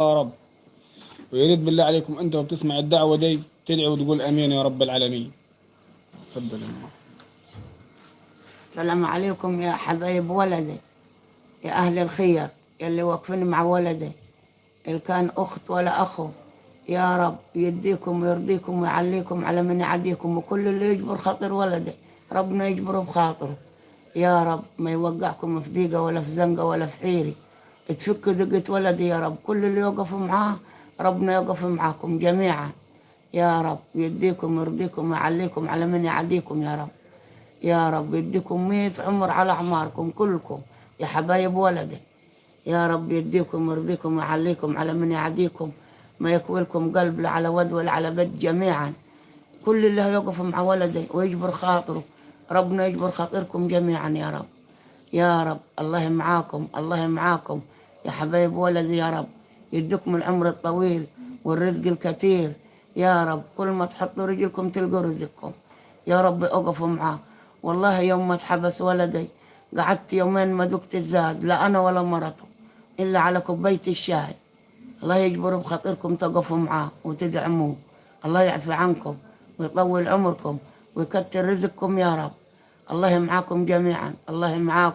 يا رب. ويا ريت بالله عليكم انت وبتسمع الدعوة دي تدعي وتقول امين يا رب العالمين. تفضل يا أم. السلام عليكم يا حبايب ولدي، يا أهل الخير يلي واقفين مع ولدي، اللي كان أخت ولا أخو. يا رب يديكم ويرضيكم ويعليكم على من يعديكم، وكل اللي يجبر خاطر ولدي ربنا يجبره بخاطره. يا رب ما يوقعكم في ضيقة ولا في زنقة ولا في حيري، تفك دقة ولدي يا رب. كل اللي يوقف معاه ربنا يوقف معاكم جميعا. يا رب يديكم ويرضيكم ويعليكم على من يعديكم يا رب. يا رب يديكم 100 عمر على أعماركم كلكم يا حبايب ولدي. يا رب يديكم ويرضيكم ويعليكم على من يعديكم، ما يكوي قلب لا على ود ولا على بد جميعا. كل اللي هيوقف مع ولدي ويجبر خاطره ربنا يجبر خاطركم جميعا يا رب. يا رب الله معاكم، الله معاكم يا حبايب ولدي. يا رب يديكم العمر الطويل والرزق الكثير. يا رب كل ما تحطوا رجلكم تلقوا رزقكم. يا رب اقفوا معاه. والله يوم ما اتحبس ولدي قعدت يومين ما دقت الزاد، لا انا ولا مرته، الا على كوبايه الشاي. الله يجبر بخاطركم تقفوا معاه وتدعموه. الله يعفي عنكم ويطول عمركم ويكتر رزقكم يا رب. الله معاكم جميعا، الله معاكم.